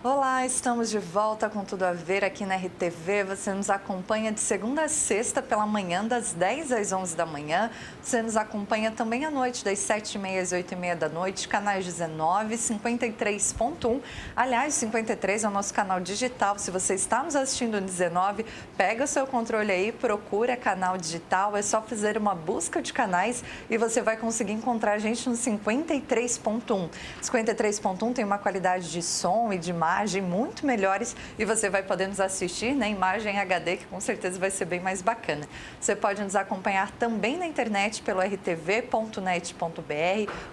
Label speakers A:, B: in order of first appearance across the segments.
A: Olá, estamos de volta com Tudo a Ver aqui na RTV. Você nos acompanha de segunda a sexta pela manhã, das 10 às 11 da manhã. Você nos acompanha também à noite, das 7h30 às 8h30 da noite, canais 19, 53.1. Aliás, 53 é o nosso canal digital. Se você está nos assistindo no 19, pega o seu controle aí, procura canal digital. É só fazer uma busca de canais e você vai conseguir encontrar a gente no 53.1. 53.1 tem uma qualidade de som e de imagem muito melhores e você vai poder nos assistir na imagem HD, que com certeza vai ser bem mais bacana. Você pode nos acompanhar também na internet pelo rtv.net.br,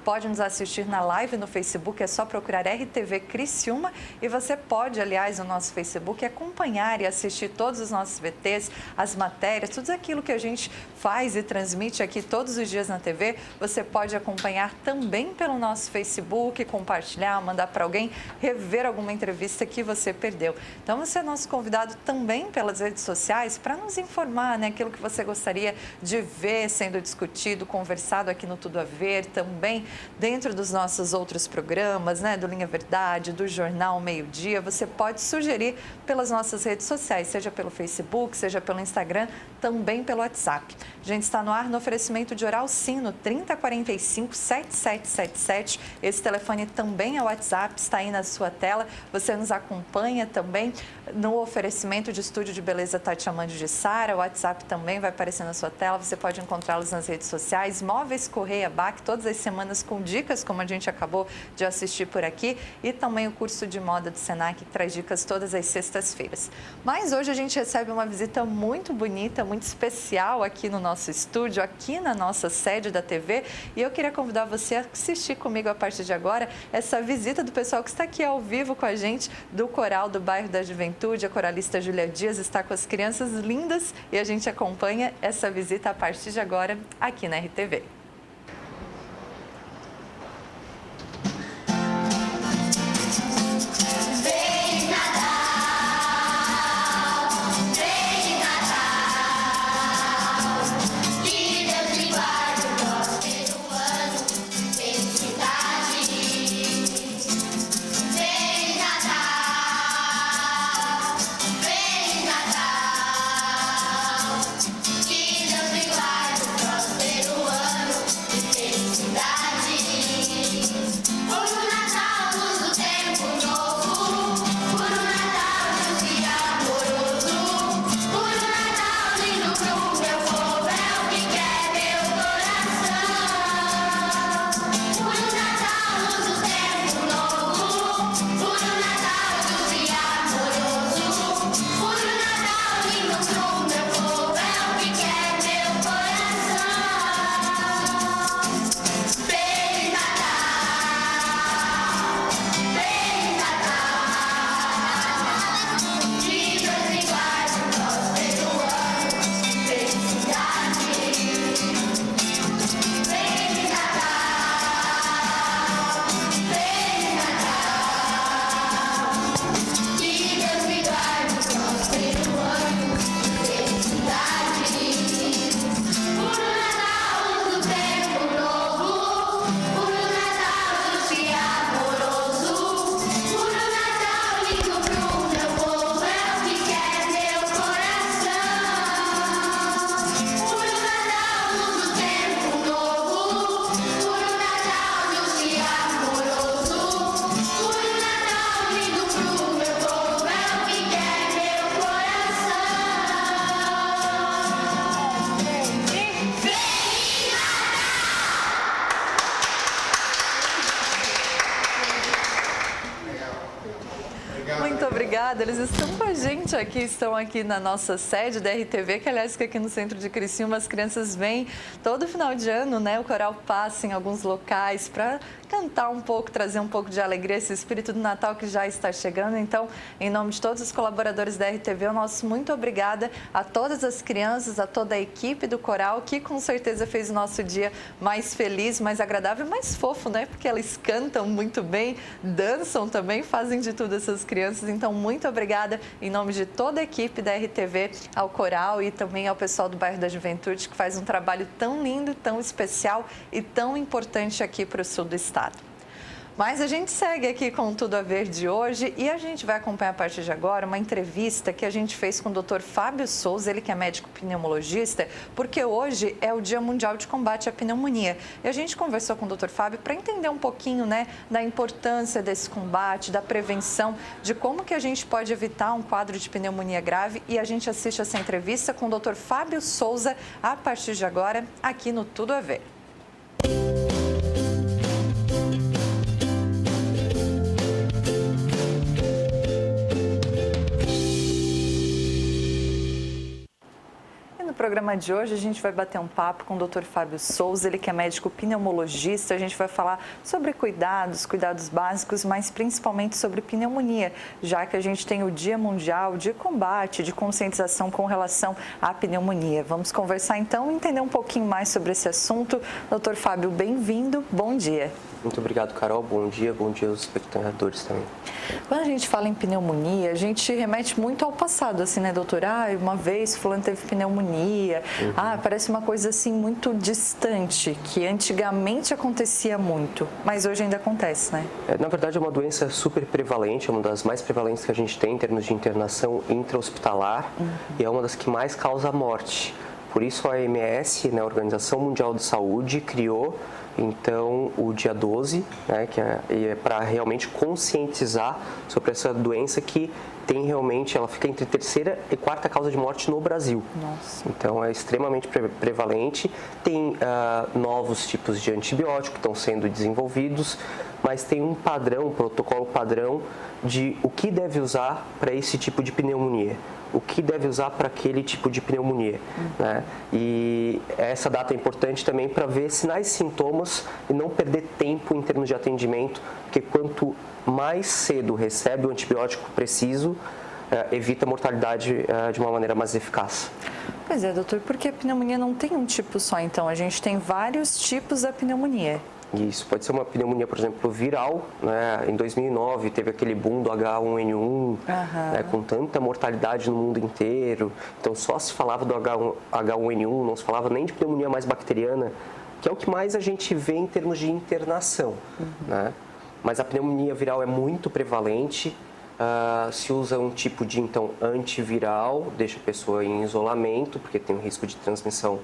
A: pode nos assistir na live no Facebook, é só procurar RTV Criciúma e você pode, aliás, no nosso Facebook, acompanhar e assistir todos os nossos VTs, as matérias, tudo aquilo que a gente faz e transmite aqui todos os dias na TV, você pode acompanhar também pelo nosso Facebook, compartilhar, mandar para alguém, rever alguma entrevista que você perdeu. Então, você é nosso convidado também pelas redes sociais para nos informar, né, aquilo que você gostaria de ver sendo discutido, conversado aqui no Tudo a Ver, também dentro dos nossos outros programas, né, do Linha Verdade, do Jornal Meio-Dia. Você pode sugerir pelas nossas redes sociais, seja pelo Facebook, seja pelo Instagram, também pelo WhatsApp. A gente está no ar no oferecimento de Oral Sim, no 3045-7777. Esse telefone também é o WhatsApp, está aí na sua tela. Você nos acompanha também no oferecimento de Estúdio de Beleza Tati Amandi de Sara. O WhatsApp também vai aparecer na sua tela. Você pode encontrá-los nas redes sociais. Móveis Correia Bac, todas as semanas com dicas, como a gente acabou de assistir por aqui. E também o curso de moda do Senac, que traz dicas todas as sextas-feiras. Mas hoje a gente recebe uma visita muito bonita, muito especial aqui no nosso estúdio, aqui na nossa sede da TV. E eu queria convidar você a assistir comigo a partir de agora essa visita do pessoal que está aqui ao vivo com a gente, do Coral do Bairro da Juventude. A coralista Júlia Dias está com as crianças lindas e a gente acompanha essa visita a partir de agora aqui na RTV. Eles estão com a gente aqui, estão aqui na nossa sede da RTV, que aliás fica aqui no centro de Criciúma. As crianças vêm todo final de ano, né? O coral passa em alguns locais para cantar um pouco, trazer um pouco de alegria, esse espírito do Natal que já está chegando. Então, em nome de todos os colaboradores da RTV, o nosso muito obrigada a todas as crianças, a toda a equipe do coral, que com certeza fez o nosso dia mais feliz, mais agradável, mais fofo, né? Porque eles cantam muito bem, dançam também, fazem de tudo essas crianças. Então, muito obrigada em nome de toda a equipe da RTV, ao coral e também ao pessoal do Bairro da Juventude, que faz um trabalho tão lindo, tão especial e tão importante aqui para o sul do estado. Mas a gente segue aqui com Tudo a Ver de hoje e a gente vai acompanhar a partir de agora uma entrevista que a gente fez com o Dr. Fábio Souza, ele que é médico pneumologista, porque hoje é o Dia Mundial de Combate à Pneumonia. E a gente conversou com o Dr. Fábio para entender um pouquinho, né, da importância desse combate, da prevenção, de como que a gente pode evitar um quadro de pneumonia grave. E a gente assiste essa entrevista com o Dr. Fábio Souza a partir de agora aqui no Tudo a Ver. No programa de hoje a gente vai bater um papo com o Dr. Fábio Souza, ele que é médico pneumologista. A gente vai falar sobre cuidados básicos, mas principalmente sobre pneumonia, já que a gente tem o Dia Mundial de Combate, de conscientização com relação à pneumonia. Vamos conversar então e entender um pouquinho mais sobre esse assunto. Dr. Fábio, bem-vindo, bom dia.
B: Muito obrigado, Carol. Bom dia aos espectadores também.
A: Quando a gente fala em pneumonia, a gente remete muito ao passado, assim, né, doutor? Uma vez fulano teve pneumonia. Parece uma coisa, assim, muito distante, que antigamente acontecia muito, mas hoje ainda acontece, né?
B: Na verdade, é uma doença super prevalente, é uma das mais prevalentes que a gente tem em termos de internação intra-hospitalar e é uma das que mais causa morte. Por isso, a OMS, né, a Organização Mundial de Saúde, criou então o dia 12, né, que é para realmente conscientizar sobre essa doença que tem realmente, ela fica entre terceira e quarta causa de morte no Brasil.
A: Nossa.
B: Então é extremamente prevalente, tem novos tipos de antibiótico que estão sendo desenvolvidos, mas tem um padrão, um protocolo padrão de o que deve usar para esse tipo de pneumonia. O que deve usar para aquele tipo de pneumonia, né? E essa data é importante também para ver sinais e sintomas e não perder tempo em termos de atendimento, porque quanto mais cedo recebe o antibiótico preciso, evita a mortalidade de uma maneira mais eficaz.
A: Pois é, doutor, porque a pneumonia não tem um tipo só, então a gente tem vários tipos da pneumonia.
B: Isso, pode ser uma pneumonia, por exemplo, viral, né? Em 2009 teve aquele boom do H1N1, né? Com tanta mortalidade no mundo inteiro, então só se falava do H1N1, não se falava nem de pneumonia mais bacteriana, que é o que mais a gente vê em termos de internação, né? Mas a pneumonia viral é muito prevalente, se usa um tipo de, então, antiviral, deixa a pessoa em isolamento, porque tem um risco de transmissão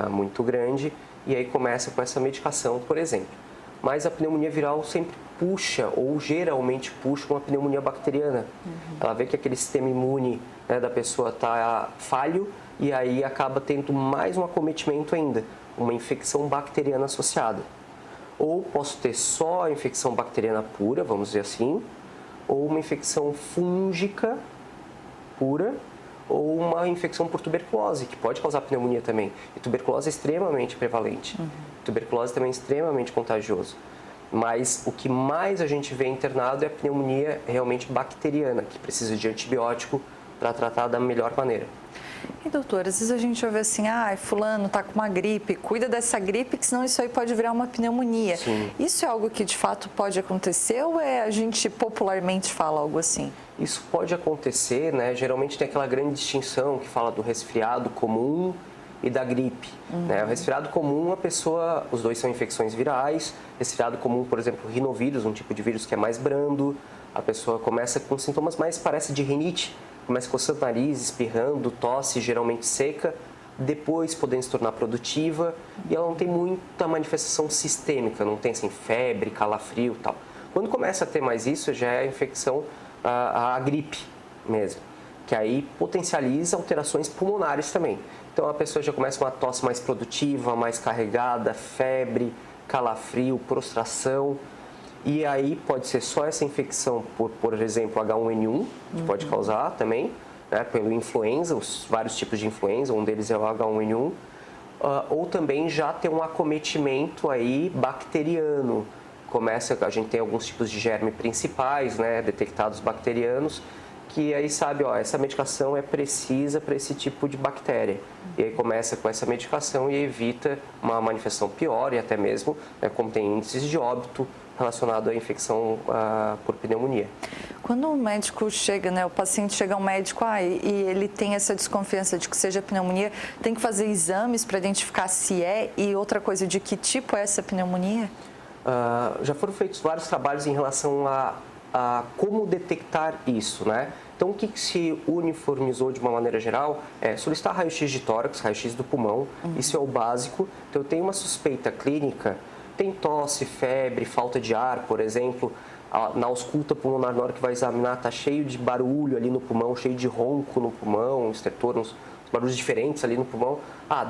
B: muito grande, e aí começa com essa medicação, por exemplo. Mas a pneumonia viral sempre puxa, ou geralmente puxa, uma pneumonia bacteriana. Ela vê que aquele sistema imune, né, da pessoa está falho, e aí acaba tendo mais um acometimento ainda, uma infecção bacteriana associada. Ou posso ter só a infecção bacteriana pura, vamos dizer assim, ou uma infecção fúngica pura, ou uma infecção por tuberculose, que pode causar pneumonia também. E tuberculose é extremamente prevalente. Tuberculose também é extremamente contagioso. Mas o que mais a gente vê internado é a pneumonia realmente bacteriana, que precisa de antibiótico para tratar da melhor maneira.
A: E doutor, às vezes a gente ouve assim, fulano tá com uma gripe, cuida dessa gripe, que senão isso aí pode virar uma pneumonia.
B: Sim.
A: Isso é algo que de fato pode acontecer ou a gente popularmente fala algo assim?
B: Isso pode acontecer, né? Geralmente tem aquela grande distinção que fala do resfriado comum e da gripe, né? O resfriado comum, os dois são infecções virais. Resfriado comum, por exemplo, rinovírus, um tipo de vírus que é mais brando. A pessoa começa com sintomas mais parece de rinite, começa coçando o nariz, espirrando, tosse, geralmente seca, depois podendo se tornar produtiva e ela não tem muita manifestação sistêmica, não tem assim febre, calafrio e tal. Quando começa a ter mais isso, já é a infecção, a gripe mesmo, que aí potencializa alterações pulmonares também. Então a pessoa já começa com uma tosse mais produtiva, mais carregada, febre, calafrio, prostração. E aí pode ser só essa infecção por exemplo, H1N1, que pode causar também, né, pelo influenza, os vários tipos de influenza, um deles é o H1N1, ou também já ter um acometimento aí bacteriano. A gente tem alguns tipos de germe principais, né, detectados bacterianos, que aí sabe, essa medicação é precisa para esse tipo de bactéria. E aí começa com essa medicação e evita uma manifestação pior e até mesmo, né, como tem índices de óbito relacionado à infecção por pneumonia.
A: Quando o médico chega, né, o paciente chega ao médico e ele tem essa desconfiança de que seja pneumonia, tem que fazer exames para identificar se é e outra coisa, de que tipo é essa pneumonia?
B: já foram feitos vários trabalhos em relação a como detectar isso, né? Então, o que se uniformizou de uma maneira geral é solicitar raio-x de tórax, raio-x do pulmão, isso é o básico. Então, eu tenho uma suspeita clínica, tem tosse, febre, falta de ar, por exemplo, na ausculta pulmonar, na hora que vai examinar, está cheio de barulho ali no pulmão, cheio de ronco no pulmão, estertor, uns barulhos diferentes ali no pulmão,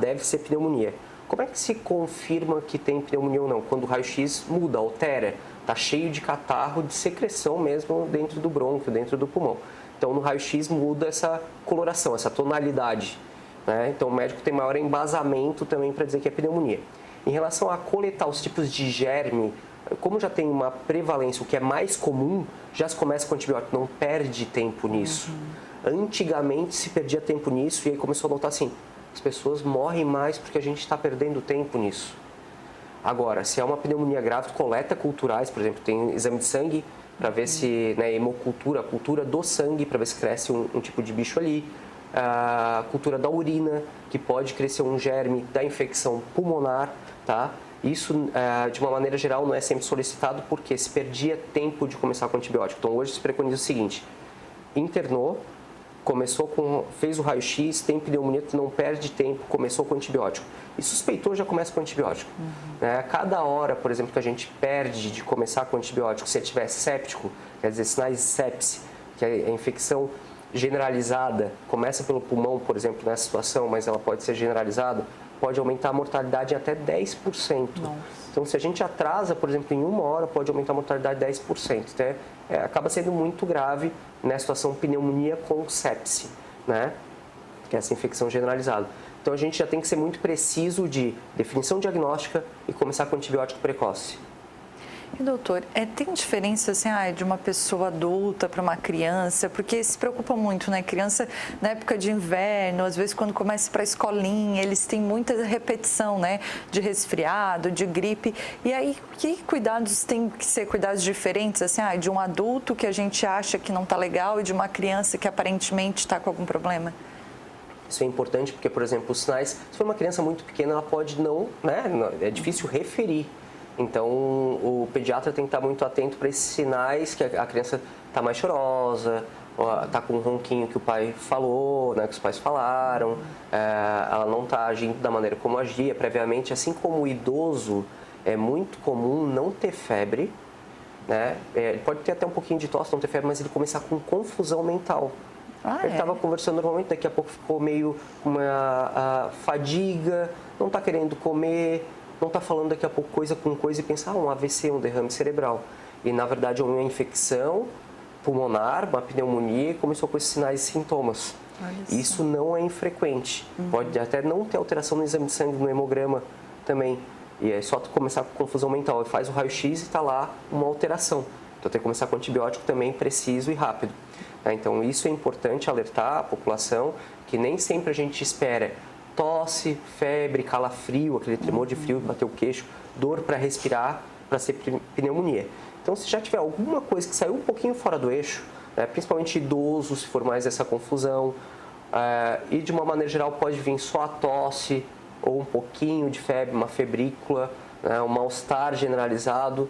B: deve ser pneumonia. Como é que se confirma que tem pneumonia ou não? Quando o raio-x muda, altera, está cheio de catarro, de secreção mesmo dentro do brônquio, dentro do pulmão. Então, no raio-x muda essa coloração, essa tonalidade, né? Então, o médico tem maior embasamento também para dizer que é pneumonia. Em relação a coletar os tipos de germe, como já tem uma prevalência, o que é mais comum, já se começa com antibiótico, não perde tempo nisso. Antigamente se perdia tempo nisso e aí começou a notar assim, as pessoas morrem mais porque a gente está perdendo tempo nisso. Agora, se é uma pneumonia grave, coleta culturais, por exemplo, tem exame de sangue para ver se, né, hemocultura, a cultura do sangue, para ver se cresce um tipo de bicho ali. A cultura da urina, que pode crescer um germe da infecção pulmonar, tá? Isso, de uma maneira geral, não é sempre solicitado porque se perdia tempo de começar com antibiótico. Então, hoje se preconiza o seguinte, internou, fez o raio-x, tem pneumonia, não perde tempo, começou com antibiótico. E suspeitou, já começa com antibiótico. Cada hora, por exemplo, que a gente perde de começar com antibiótico, se ele estiver séptico, quer dizer, sinais de sepse, que é a infecção generalizada, começa pelo pulmão, por exemplo, nessa situação, mas ela pode ser generalizada, pode aumentar a mortalidade em até 10%. Nossa. Então, se a gente atrasa, por exemplo, em 1 hora, pode aumentar a mortalidade 10%. Então, acaba sendo muito grave nessa situação pneumonia com sepse, né? Que é essa infecção generalizada. Então, a gente já tem que ser muito preciso de definição diagnóstica e começar com antibiótico precoce.
A: E, doutor, tem diferença assim, de uma pessoa adulta para uma criança? Porque se preocupa muito, né? Criança, na época de inverno, às vezes quando começa para a escolinha, eles têm muita repetição, né? De resfriado, de gripe. E aí, que cuidados tem que ser cuidados diferentes, assim, de um adulto que a gente acha que não está legal e de uma criança que aparentemente está com algum problema?
B: Isso é importante porque, por exemplo, os sinais, se for uma criança muito pequena, ela pode não, né? É difícil referir. Então, o pediatra tem que estar muito atento para esses sinais que a criança está mais chorosa, está com um ronquinho que o pai falou, né, que os pais falaram, ela não está agindo da maneira como agia previamente. Assim como o idoso, é muito comum não ter febre, né? Ele pode ter até um pouquinho de tosse, não ter febre, mas ele começar com confusão mental. Ele estava conversando normalmente, daqui a pouco ficou meio com uma fadiga, não está querendo comer, não está falando daqui a pouco coisa com coisa e pensar um AVC, um derrame cerebral. E, na verdade, é uma infecção pulmonar, uma pneumonia, e começou com esses sinais e sintomas. Isso não é infrequente. Pode até não ter alteração no exame de sangue, no hemograma também. E é só tu começar com confusão mental. Ele faz o raio-x e está lá uma alteração. Então, tem que começar com antibiótico também preciso e rápido. Então, isso é importante alertar a população, que nem sempre a gente espera tosse, febre, calafrio, aquele tremor de frio que bateu o queixo, dor para respirar, para ser pneumonia. Então, se já tiver alguma coisa que saiu um pouquinho fora do eixo, né, principalmente idoso, se for mais essa confusão, e de uma maneira geral pode vir só a tosse, ou um pouquinho de febre, uma febrícula, né, um mal-estar generalizado,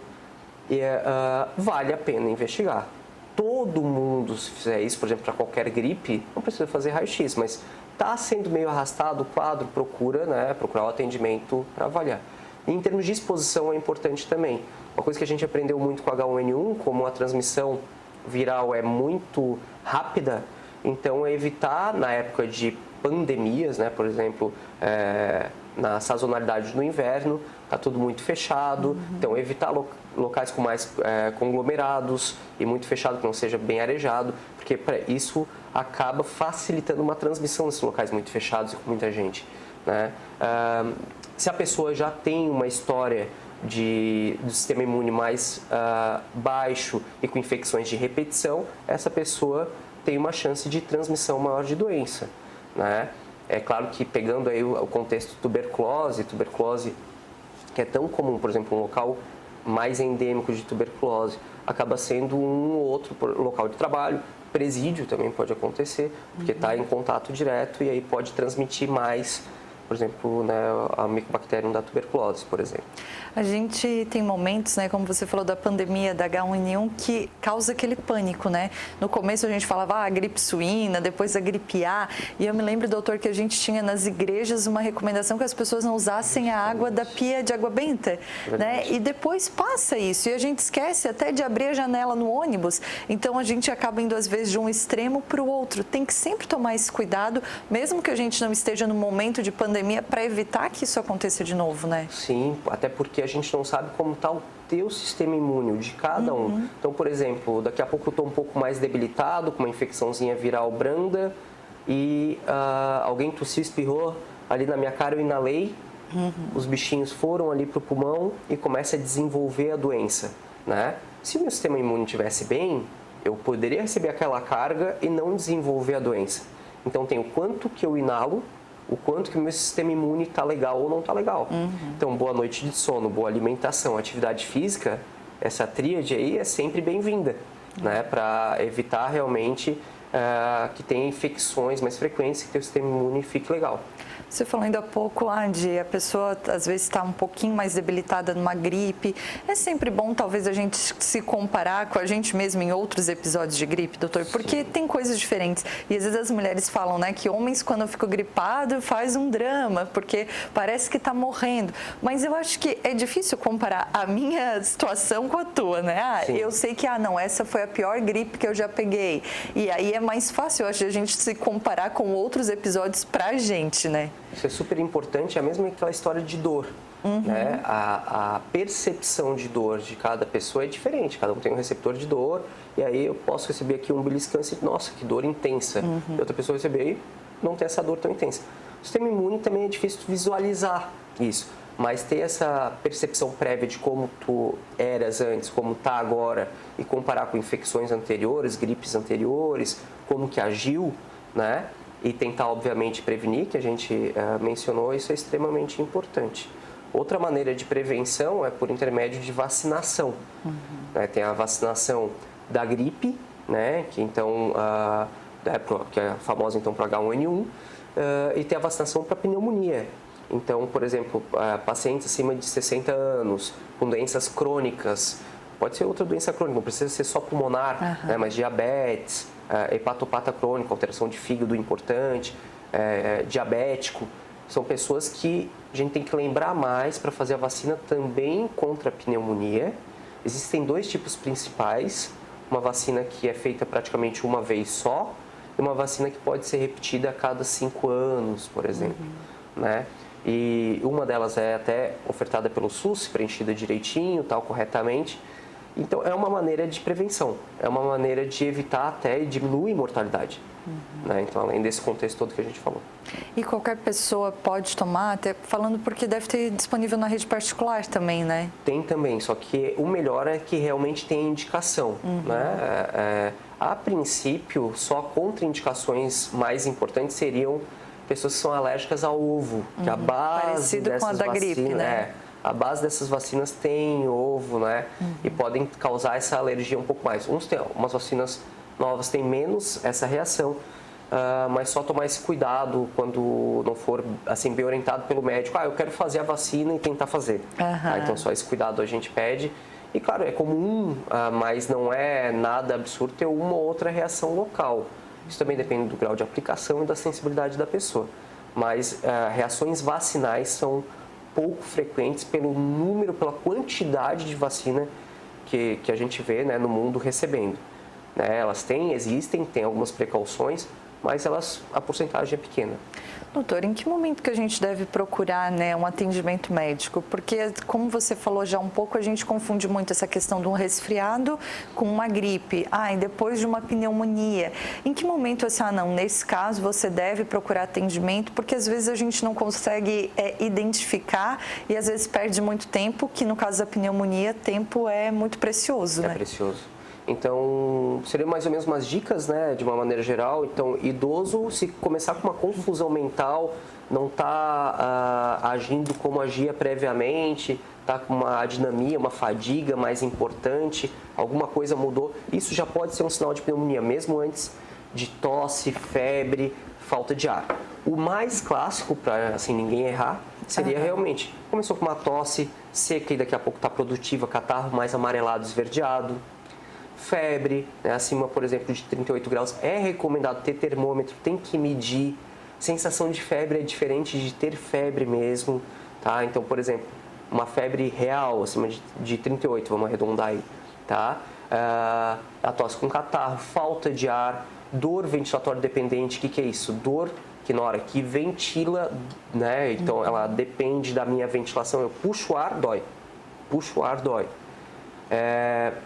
B: vale a pena investigar. Todo mundo, se fizer isso, por exemplo, para qualquer gripe, não precisa fazer raio-x, mas está sendo meio arrastado o quadro, procurar o atendimento para avaliar. E em termos de exposição é importante também. Uma coisa que a gente aprendeu muito com H1N1, como a transmissão viral é muito rápida, então é evitar, na época de pandemias, né, por exemplo, na sazonalidade do inverno, está tudo muito fechado, então evitar locais com mais conglomerados e muito fechado, que não seja bem arejado, porque isso acaba facilitando uma transmissão nesses locais muito fechados e com muita gente, né? Se a pessoa já tem uma história do sistema imune mais baixo e com infecções de repetição, essa pessoa tem uma chance de transmissão maior de doença, né? É claro que pegando aí o contexto tuberculose que é tão comum, por exemplo, um local mais endêmico de tuberculose, acaba sendo um ou outro local de trabalho, presídio também pode acontecer, porque está em contato direto e aí pode transmitir mais por exemplo, né, a Mycobacterium da tuberculose, por exemplo.
A: A gente tem momentos, né, como você falou da pandemia da H1N1, que causa aquele pânico, né? No começo a gente falava a gripe suína, depois a gripe A, e eu me lembro, doutor, que a gente tinha nas igrejas uma recomendação que as pessoas não usassem a água da pia de água benta, né? E depois passa isso, e a gente esquece até de abrir a janela no ônibus, então a gente acaba indo às vezes de um extremo para o outro. Tem que sempre tomar esse cuidado, mesmo que a gente não esteja no momento de pandemia, para evitar que isso aconteça de novo, né?
B: Sim, até porque a gente não sabe como está o teu sistema imune, o de cada um. Então, por exemplo, daqui a pouco eu estou um pouco mais debilitado, com uma infecçãozinha viral branda, e alguém tossiu, espirrou ali na minha cara, eu inalei, os bichinhos foram ali para o pulmão e começa a desenvolver a doença, né? Se o meu sistema imune estivesse bem, eu poderia receber aquela carga e não desenvolver a doença. Então, tem o quanto que eu inalo, o quanto que o meu sistema imune está legal ou não está legal. Então, boa noite de sono, boa alimentação, atividade física, essa tríade aí é sempre bem-vinda, né? Para evitar realmente que tenha infecções mais frequentes e que o sistema imune fique legal.
A: Você falou ainda há pouco, de a pessoa às vezes está um pouquinho mais debilitada numa gripe. É sempre bom, talvez, a gente se comparar com a gente mesmo em outros episódios de gripe, doutor, porque tem coisas diferentes. E às vezes as mulheres falam, né, que homens, quando ficam gripados, faz um drama, porque parece que está morrendo. Mas eu acho que é difícil comparar a minha situação com a tua, né? Eu sei que, não, essa foi a pior gripe que eu já peguei. E aí é mais fácil, eu acho, a gente se comparar com outros episódios pra gente, né?
B: Isso é super importante, é a mesma aquela história de dor. Né? A percepção de dor de cada pessoa é diferente, cada um tem um receptor de dor, e aí eu posso receber aqui um beliscância e, nossa, que dor intensa. E outra pessoa receber e não tem essa dor tão intensa. O sistema imune também é difícil visualizar isso, mas ter essa percepção prévia de como tu eras antes, como tá agora, e comparar com infecções anteriores, gripes anteriores, como que agiu, né? E tentar, obviamente, prevenir, que a gente mencionou, isso é extremamente importante. Outra maneira de prevenção é por intermédio de vacinação. Né? Tem a vacinação da gripe, né? Que então que é a famosa então para H1N1, e tem a vacinação para pneumonia. Então, por exemplo, pacientes acima de 60 anos, com doenças crônicas, pode ser outra doença crônica, não precisa ser só pulmonar, né? Mas diabetes, hepatopata crônica, alteração de fígado importante, diabético, são pessoas que a gente tem que lembrar mais para fazer a vacina também contra a pneumonia. Existem dois tipos principais, uma vacina que é feita praticamente uma vez só e uma vacina que pode ser repetida a cada 5 anos, por exemplo, né? E uma delas é até ofertada pelo SUS, preenchida direitinho, tal, corretamente. Então, é uma maneira de prevenção, é uma maneira de evitar até e diminuir a mortalidade. Né? Então, além desse contexto todo que a gente falou.
A: E qualquer pessoa pode tomar, até falando porque deve ter disponível na rede particular também, né?
B: Tem também, só que o melhor é que realmente tem indicação. Né? A princípio, só contraindicações mais importantes seriam pessoas que são alérgicas ao ovo, que a base
A: parecido
B: dessas
A: com a da
B: vacinas,
A: gripe, né?
B: A base dessas vacinas tem ovo, né? E podem causar essa alergia um pouco mais. Umas vacinas novas têm menos essa reação, mas só tomar esse cuidado quando não for assim bem orientado pelo médico. Eu quero fazer a vacina e tentar fazer. Então só esse cuidado a gente pede. E claro, é comum, mas não é nada absurdo ter uma ou outra reação local. Isso também depende do grau de aplicação e da sensibilidade da pessoa. Mas reações vacinais são pouco frequentes pelo número, pela quantidade de vacina que a gente vê, né, no mundo recebendo. Né? Elas existem, tem algumas precauções, mas a porcentagem é pequena.
A: Doutor, em que momento que a gente deve procurar, né, um atendimento médico? Porque, como você falou já um pouco, a gente confunde muito essa questão de um resfriado com uma gripe. E depois de uma pneumonia. Em que momento, assim, não, nesse caso você deve procurar atendimento? Porque às vezes a gente não consegue identificar e às vezes perde muito tempo, que no caso da pneumonia, tempo é muito precioso, né?
B: É precioso. Então, seriam mais ou menos umas dicas, né, de uma maneira geral. Então, idoso, se começar com uma confusão mental, não está agindo como agia previamente, está com uma adinamia, uma fadiga mais importante, alguma coisa mudou, isso já pode ser um sinal de pneumonia, mesmo antes de tosse, febre, falta de ar. O mais clássico, para assim, ninguém errar, seria realmente, começou com uma tosse seca e daqui a pouco está produtiva, catarro mais amarelado, esverdeado, febre, né, acima, por exemplo, de 38 graus, é recomendado ter termômetro, tem que medir. Sensação de febre é diferente de ter febre mesmo, tá? Então, por exemplo, uma febre real, acima de 38, vamos arredondar aí, tá? A tosse com catarro, falta de ar, dor ventilatória dependente, o que é isso? Dor que na hora que ventila, né? Então, ela depende da minha ventilação, eu puxo o ar, dói. Puxo o ar, dói.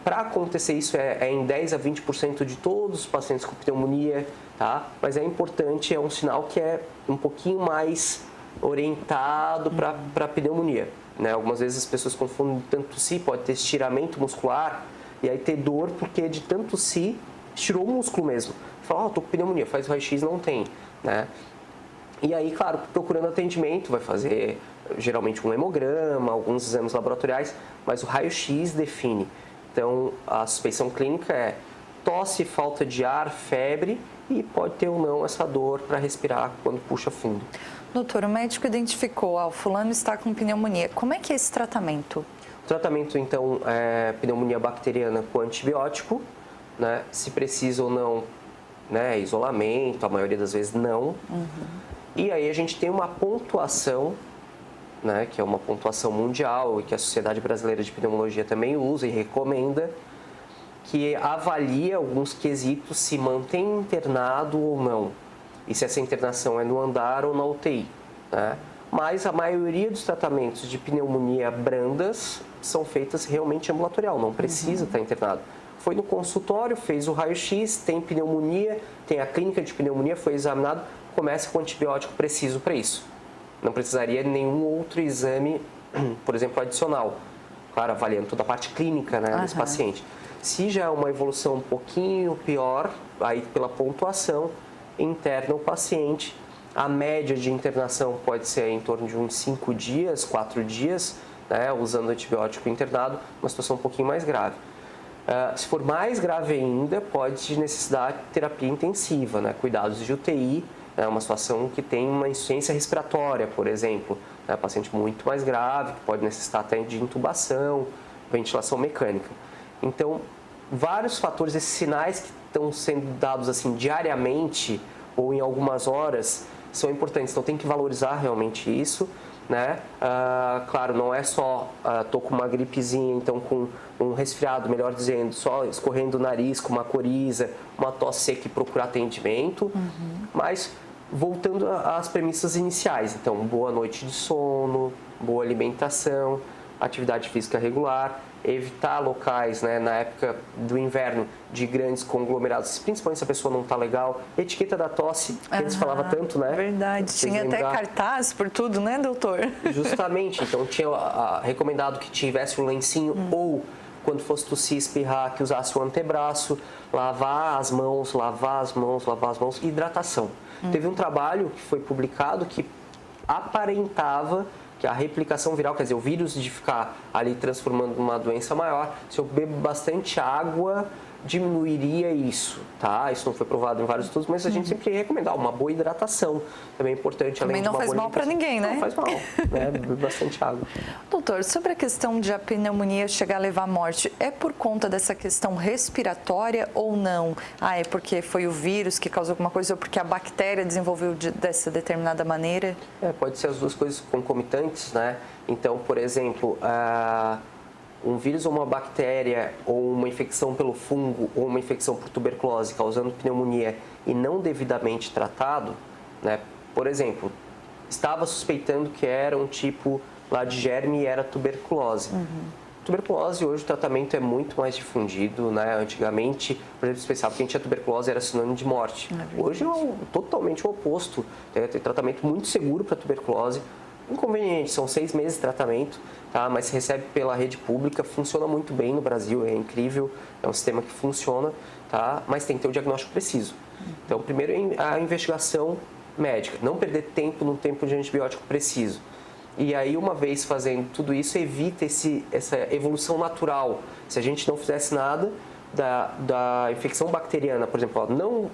B: Para acontecer isso é em 10 a 20% de todos os pacientes com pneumonia, tá? Mas é importante, é um sinal que é um pouquinho mais orientado para pneumonia, né? Algumas vezes as pessoas confundem tanto tossir, pode ter estiramento muscular e aí ter dor porque de tanto tossir estirou o músculo mesmo. Fala, tô com pneumonia, faz o raio-x, não tem, né? E aí, claro, procurando atendimento, vai fazer geralmente um hemograma, alguns exames laboratoriais, mas o raio-x define. Então, a suspeição clínica é tosse, falta de ar, febre e pode ter ou não essa dor para respirar quando puxa fundo.
A: Doutor, o médico identificou, o fulano está com pneumonia. Como é que é esse tratamento?
B: O tratamento, então, é pneumonia bacteriana com antibiótico, né? Se precisa ou não, né? Isolamento, a maioria das vezes não. E aí a gente tem uma pontuação, né, que é uma pontuação mundial e que a Sociedade Brasileira de Pneumologia também usa e recomenda, que avalia alguns quesitos se mantém internado ou não. E se essa internação é no andar ou na UTI, né? Mas a maioria dos tratamentos de pneumonia brandas são feitas realmente ambulatorial, não precisa estar internado. Foi no consultório, fez o raio-x, tem pneumonia, tem a clínica de pneumonia, foi examinado, começa com antibiótico preciso para isso. Não precisaria de nenhum outro exame, por exemplo, adicional. Claro, avaliando toda a parte clínica, né, desse paciente. Se já é uma evolução um pouquinho pior, aí pela pontuação, interna o paciente. A média de internação pode ser em torno de uns 5 dias, 4 dias, né, usando antibiótico internado, uma situação um pouquinho mais grave. Se for mais grave ainda, pode necessitar de terapia intensiva, né, cuidados de UTI, é uma situação que tem uma insuficiência respiratória, por exemplo, né, paciente muito mais grave, que pode necessitar até de intubação, ventilação mecânica. Então, vários fatores, esses sinais que estão sendo dados assim diariamente ou em algumas horas, são importantes. Então, tem que valorizar realmente isso, né? Claro, não é só tô com uma gripezinha, então com um resfriado, melhor dizendo, só escorrendo o nariz com uma coriza, uma tosse seca e procurar atendimento, mas voltando às premissas iniciais, então boa noite de sono, boa alimentação, atividade física regular, evitar locais, né, na época do inverno de grandes conglomerados, principalmente se a pessoa não está legal. Etiqueta da tosse, que antes falava tanto, né?
A: Verdade, tinha até cartaz por tudo, né, doutor?
B: Justamente, então tinha recomendado que tivesse um lencinho ou quando fosse tossir, espirrar, que usasse o antebraço, lavar as mãos, e hidratação. Teve um trabalho que foi publicado que aparentava que a replicação viral, quer dizer, o vírus de ficar ali transformando numa doença maior, se eu bebo bastante água, diminuiria isso, tá? Isso não foi provado em vários estudos, mas a gente sempre recomenda uma boa hidratação, também é importante.
A: Também não faz mal para ninguém, né?
B: Não faz mal, né? Beber bastante água.
A: Doutor, sobre a questão de a pneumonia chegar a levar à morte, é por conta dessa questão respiratória ou não? É porque foi o vírus que causou alguma coisa ou porque a bactéria desenvolveu dessa determinada maneira?
B: Pode ser as duas coisas concomitantes, né? Então, por exemplo, um vírus ou uma bactéria ou uma infecção pelo fungo ou uma infecção por tuberculose causando pneumonia e não devidamente tratado, né? Por exemplo, estava suspeitando que era um tipo lá de germe e era tuberculose. Tuberculose, hoje o tratamento é muito mais difundido, né? Antigamente, por exemplo, se pensava que quem tinha tuberculose era sinônimo de morte. Hoje é totalmente o oposto. Tem tratamento muito seguro para tuberculose. Inconveniente, são 6 meses de tratamento, tá? Mas se recebe pela rede pública, funciona muito bem no Brasil, é incrível, é um sistema que funciona, tá? Mas tem que ter o diagnóstico preciso. Então, primeiro a investigação médica, não perder tempo no tempo de antibiótico preciso. E aí, uma vez fazendo tudo isso, evita essa evolução natural. Se a gente não fizesse nada da infecção bacteriana, por exemplo, não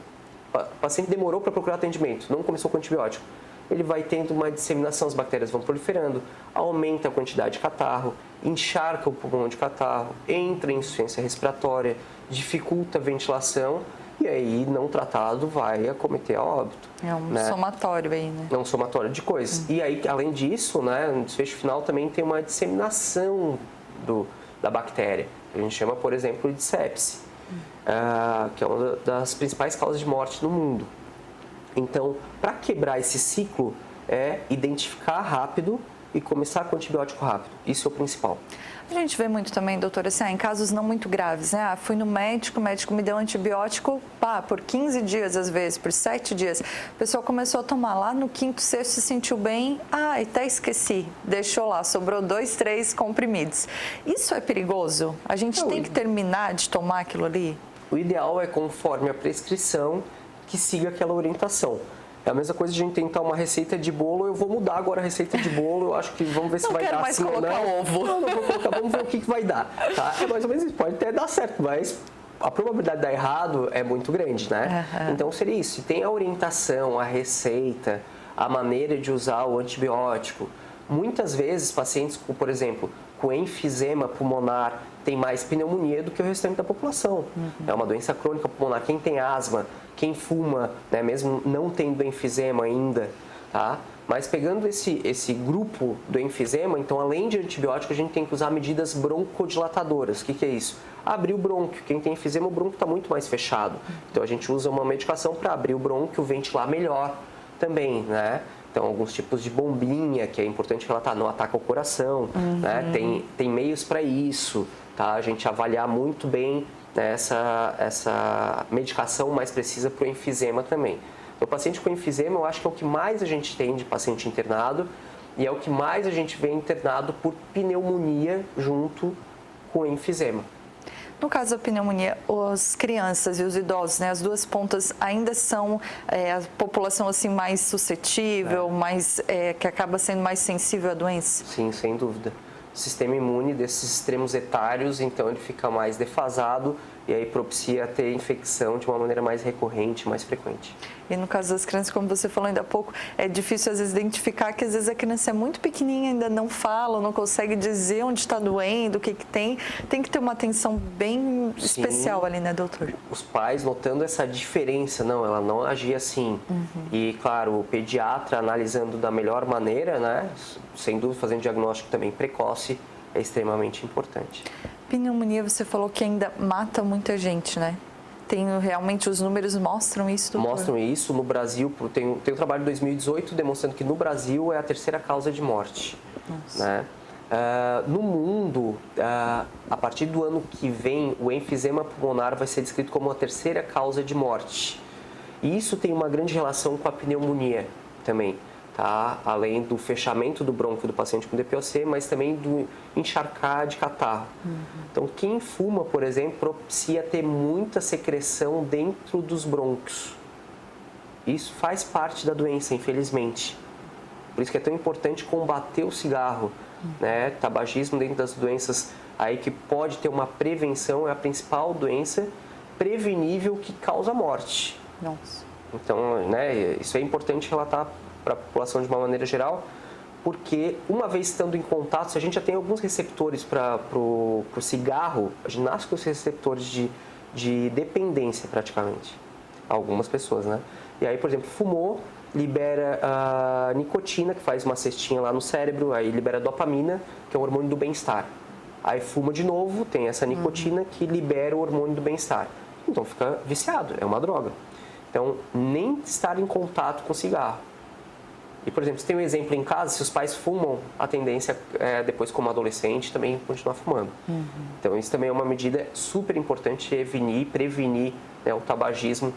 B: O paciente demorou para procurar atendimento, não começou com antibiótico. Ele vai tendo uma disseminação, as bactérias vão proliferando, aumenta a quantidade de catarro, encharca o pulmão de catarro, entra em insuficiência respiratória, dificulta a ventilação e aí, não tratado, vai acometer a óbito.
A: É um somatório aí, né?
B: É um somatório de coisas. E aí, além disso, no desfecho final também tem uma disseminação da bactéria. A gente chama, por exemplo, de sepse, que é uma das principais causas de morte no mundo. Então, para quebrar esse ciclo, é identificar rápido e começar com antibiótico rápido. Isso é o principal.
A: A gente vê muito também, doutora, assim, em casos não muito graves, né? Fui no médico, o médico me deu antibiótico, por 15 dias às vezes, por 7 dias. A pessoa começou a tomar lá no quinto, sexto, se sentiu bem, até esqueci, deixou lá, sobrou 2, 3 comprimidos. Isso é perigoso? A gente tem que terminar de tomar aquilo ali?
B: O ideal é, conforme a prescrição, que siga aquela orientação. É a mesma coisa de a gente tentar uma receita de bolo, eu vou mudar agora a receita de bolo, eu acho que vamos ver se vai dar.
A: Não quero mais colocar ovo.
B: Não vou colocar, vamos ver o que vai dar. Tá? É mais ou menos isso, pode até dar certo, mas a probabilidade de dar errado é muito grande, né? Então seria isso, se tem a orientação, a receita, a maneira de usar o antibiótico. Muitas vezes pacientes, por exemplo, com enfisema pulmonar tem mais pneumonia do que o restante da população. É uma doença crônica pulmonar. Quem tem asma, quem fuma, mesmo não tendo enfisema ainda, tá? Mas pegando esse grupo do enfisema, então além de antibiótico, a gente tem que usar medidas broncodilatadoras. O que é isso? Abrir o brônquio. Quem tem enfisema, o brônquio está muito mais fechado. Então a gente usa uma medicação para abrir o brônquio, ventilar melhor também, né? Então, alguns tipos de bombinha, que é importante que ela não ataca o coração, né? Tem meios para isso, tá? A gente avaliar muito bem, né, essa medicação mais precisa para o enfisema também. O paciente com enfisema, eu acho que é o que mais a gente tem de paciente internado e é o que mais a gente vê internado por pneumonia junto com enfisema.
A: No caso da pneumonia, as crianças e os idosos, né, as duas pontas ainda são a população assim mais suscetível, que acaba sendo mais sensível à doença?
B: Sim, sem dúvida. O sistema imune desses extremos etários, então ele fica mais defasado e aí propicia a ter infecção de uma maneira mais recorrente, mais frequente.
A: E no caso das crianças, como você falou ainda há pouco, é difícil às vezes identificar que às vezes a criança é muito pequenininha, ainda não fala, não consegue dizer onde está doendo, o que tem. Tem que ter uma atenção bem especial ali, né, doutor?
B: Os pais notando essa diferença, ela não agia assim. E, claro, o pediatra analisando da melhor maneira, né, sem dúvida fazendo diagnóstico também precoce, é extremamente importante.
A: Pneumonia, você falou que ainda mata muita gente, né? Realmente os números mostram isso, doutor?
B: Mostram isso. No Brasil, tem um trabalho de 2018 demonstrando que no Brasil é a terceira causa de morte.
A: Nossa.
B: Né? No mundo, a partir do ano que vem, o enfisema pulmonar vai ser descrito como a terceira causa de morte. E isso tem uma grande relação com a pneumonia também. Tá? Além do fechamento do brônquio do paciente com DPOC, mas também do encharcar de catarro. Então, quem fuma, por exemplo, propicia ter muita secreção dentro dos brônquios. Isso faz parte da doença, infelizmente. Por isso que é tão importante combater o cigarro. Né? Tabagismo dentro das doenças aí que pode ter uma prevenção, é a principal doença prevenível que causa morte.
A: Nossa.
B: Então, isso é importante relatar para a população de uma maneira geral, porque uma vez estando em contato, se a gente já tem alguns receptores para o cigarro, a gente nasce com os receptores de dependência praticamente, algumas pessoas, né? E aí, por exemplo, fumou, libera a nicotina, que faz uma cestinha lá no cérebro, aí libera a dopamina, que é o hormônio do bem-estar. Aí fuma de novo, tem essa nicotina que libera o hormônio do bem-estar. Então fica viciado, é uma droga. Então, nem estar em contato com cigarro. E, por exemplo, se tem um exemplo em casa, se os pais fumam, a tendência é, depois como adolescente, também continuar fumando. Então, isso também é uma medida super importante, prevenir o tabagismo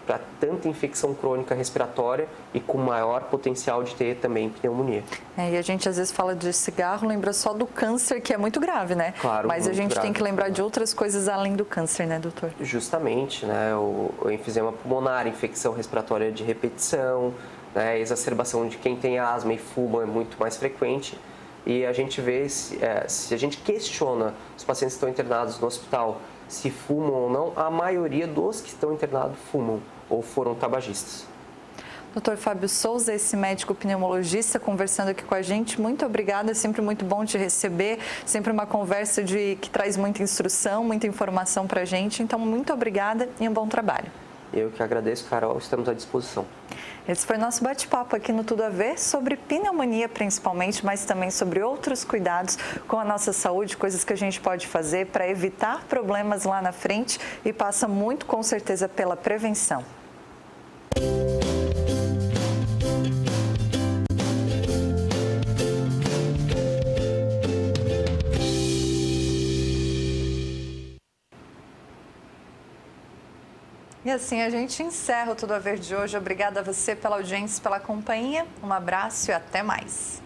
B: para tanta infecção crônica respiratória e com maior potencial de ter também pneumonia.
A: E a gente às vezes fala de cigarro, lembra só do câncer, que é muito grave, né?
B: Claro,
A: mas a gente tem que lembrar de outras coisas além do câncer, né, doutor?
B: Justamente, né? O enfisema pulmonar, infecção respiratória de repetição, né? Exacerbação de quem tem asma e fuma é muito mais frequente. E a gente vê, se a gente questiona os pacientes que estão internados no hospital se fumam ou não, a maioria dos que estão internados fumam. ou foram tabagistas.
A: Dr. Fábio Souza, esse médico pneumologista, conversando aqui com a gente. Muito obrigada, é sempre muito bom te receber, sempre uma conversa que traz muita instrução, muita informação para a gente. Então, muito obrigada e um bom trabalho.
B: Eu que agradeço, Carol, estamos à disposição.
A: Esse foi nosso bate-papo aqui no Tudo a Ver sobre pneumonia principalmente, mas também sobre outros cuidados com a nossa saúde, coisas que a gente pode fazer para evitar problemas lá na frente e passa muito, com certeza, pela prevenção. E assim a gente encerra o Tudo a Ver de hoje. Obrigada a você pela audiência, pela companhia. Um abraço e até mais.